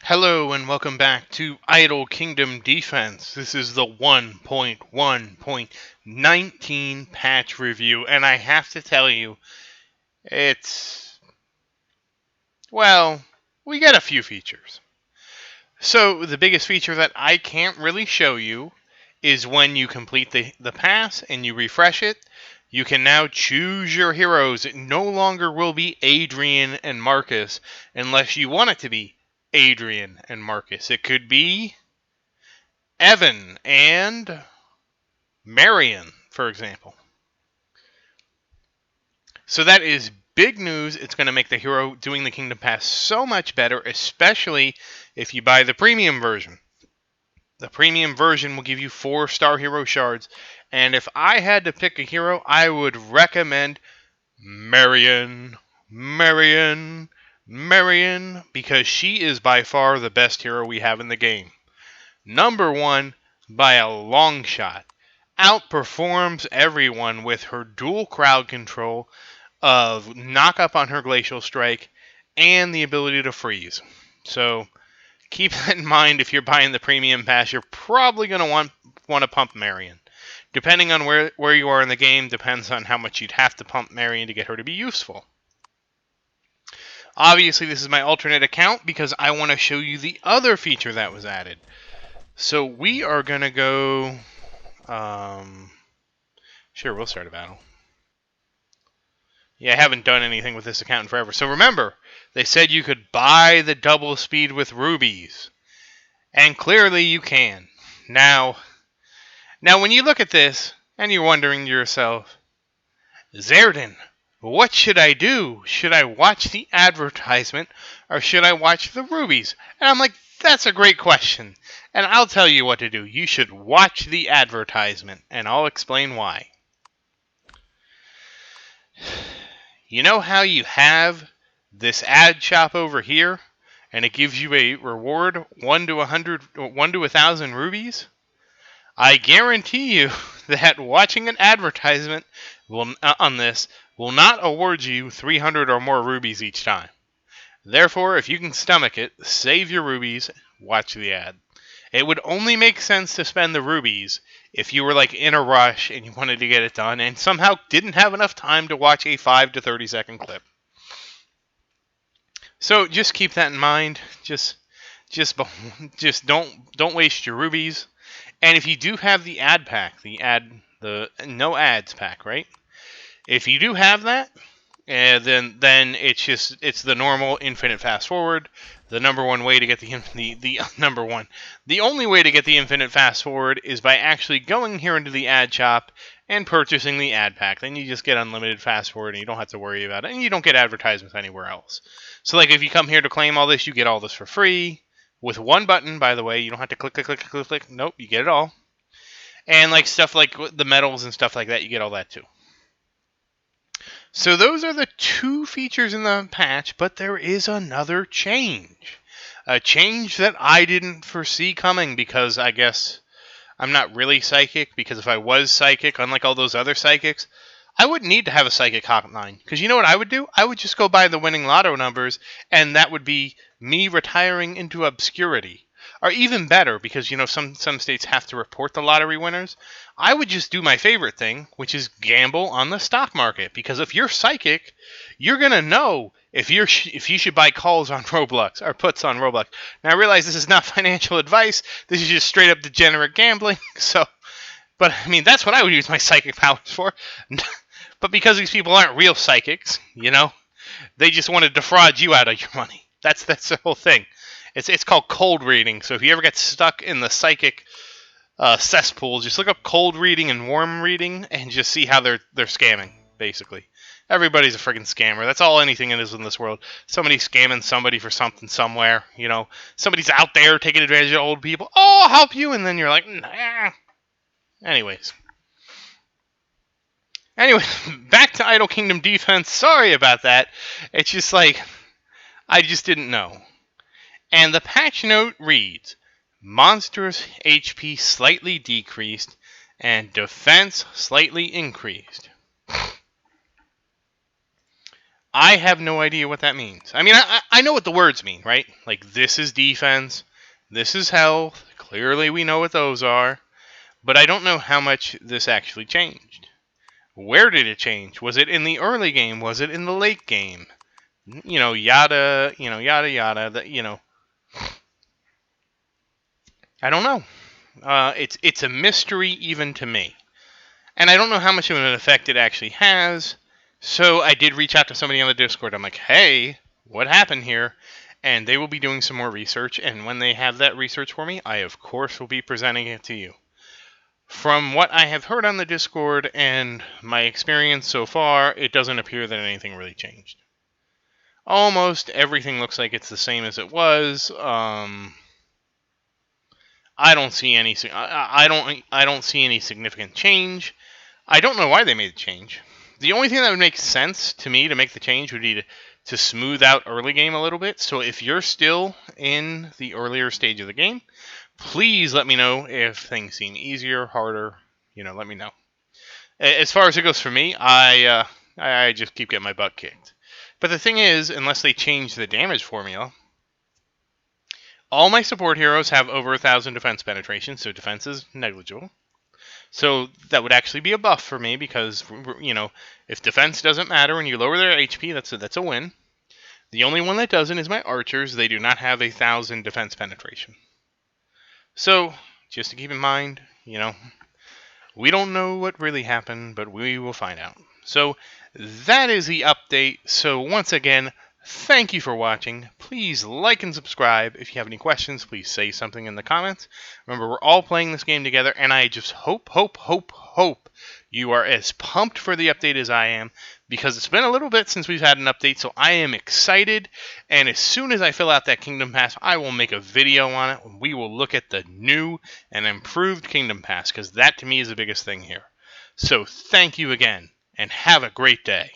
Hello and welcome back to Idle Kingdom Defense. This is the 1.1.19 patch review, and I have to tell you, well, we got a few features. So, the biggest feature that I can't really show you is when you complete the pass and you refresh it, you can now choose your heroes. It no longer will be Adrian and Marcus unless you want it to be Adrian and Marcus. It could be Evan and Marion, for example. So that is big news. It's going to make the hero doing the Kingdom Pass so much better, especially if you buy the premium version. The premium version will give you 4-star hero shards, and if I had to pick a hero, I would recommend Marion, because she is by far the best hero we have in the game. Number one by a long shot. Outperforms everyone with her dual crowd control of knock up on her glacial strike and the ability to freeze. So keep that in mind. If you're buying the premium pass, you're probably going to want to pump Marion. Depending on where you are in the game, depends on how much you'd have to pump Marion to get her to be useful. Obviously, this is my alternate account because I want to show you the other feature that was added. So we are going to go... Sure, we'll start a battle. Yeah, I haven't done anything with this account in forever. So remember, they said you could buy the double speed with rubies. And clearly you can. Now when you look at this, and you're wondering to yourself, Zerdin, what should I do? Should I watch the advertisement, or should I watch the rubies? And I'm like, that's a great question. And I'll tell you what to do. You should watch the advertisement, and I'll explain why. You know how you have this ad shop over here, and it gives you a reward 1 to 1,000 rubies? I guarantee you that watching an advertisement on this will not award you 300 or more rubies each time. Therefore, if you can stomach it, save your rubies, watch the ad. It would only make sense to spend the rubies if you were like in a rush and you wanted to get it done and somehow didn't have enough time to watch a 5 to 30 second clip. So just keep that in mind. Just don't waste your rubies. And if you do have the ad pack, the no ads pack, right? If you do have that, then it's the normal infinite fast forward. The number one way to get the only way to get the infinite fast forward is by actually going here into the ad shop and purchasing the ad pack. Then you just get unlimited fast forward and you don't have to worry about it, and you don't get advertisements anywhere else. So like if you come here to claim all this, you get all this for free with one button. By the way, you don't have to click. Nope, you get it all. And like stuff like the medals and stuff like that, you get all that too. So those are the two features in the patch, but there is another change. A change that I didn't foresee coming because I guess I'm not really psychic, because if I was psychic, unlike all those other psychics, I wouldn't need to have a psychic hotline. Because you know what I would do? I would just go buy the winning lotto numbers, and that would be me retiring into obscurity. Or even better, because you know some states have to report the lottery winners, I would just do my favorite thing, which is gamble on the stock market. Because if you're psychic, you're gonna know if you should buy calls on Roblox or puts on Roblox. Now I realize this is not financial advice. This is just straight up degenerate gambling. But I mean that's what I would use my psychic powers for. But because these people aren't real psychics, you know, they just want to defraud you out of your money. That's the whole thing. It's called cold reading. So if you ever get stuck in the psychic cesspool, just look up cold reading and warm reading and just see how they're scamming. Basically, everybody's a freaking scammer. That's all anything is in this world. Somebody's scamming somebody for something somewhere. You know, somebody's out there taking advantage of old people. Oh, I'll help you, and then you're like, nah. Anyways, back to Idle Kingdom Defense. Sorry about that. It's just like I just didn't know. And the patch note reads, monsters HP slightly decreased and defense slightly increased. I have no idea what that means. I mean, I know what the words mean, right? Like, this is defense, this is health. Clearly, we know what those are. But I don't know how much this actually changed. Where did it change? Was it in the early game? Was it in the late game? Yada, yada, yada. I don't know. It's a mystery even to me. And I don't know how much of an effect it actually has. So I did reach out to somebody on the Discord. I'm like, hey, what happened here? And they will be doing some more research. And when they have that research for me, I, of course, will be presenting it to you. From what I have heard on the Discord and my experience so far, it doesn't appear that anything really changed. Almost everything looks like it's the same as it was. I don't see any. I don't see any significant change. I don't know why they made the change. The only thing that would make sense to me to make the change would be to smooth out early game a little bit. So if you're still in the earlier stage of the game, please let me know if things seem easier, harder. Let me know. As far as it goes for me, I just keep getting my butt kicked. But the thing is, unless they change the damage formula, all my support heroes have over 1,000 defense penetration, so defense is negligible. So that would actually be a buff for me because, if defense doesn't matter when you lower their HP, that's a win. The only one that doesn't is my archers. They do not have 1,000 defense penetration. So, just to keep in mind, we don't know what really happened, but we will find out. So, that is the update. So, once again, thank you for watching. Please like and subscribe. If you have any questions, please say something in the comments. Remember, we're all playing this game together, and I just hope you are as pumped for the update as I am, because it's been a little bit since we've had an update, so I am excited. And as soon as I fill out that Kingdom Pass, I will make a video on it. We will look at the new and improved Kingdom Pass, because that to me is the biggest thing here. So thank you again, and have a great day.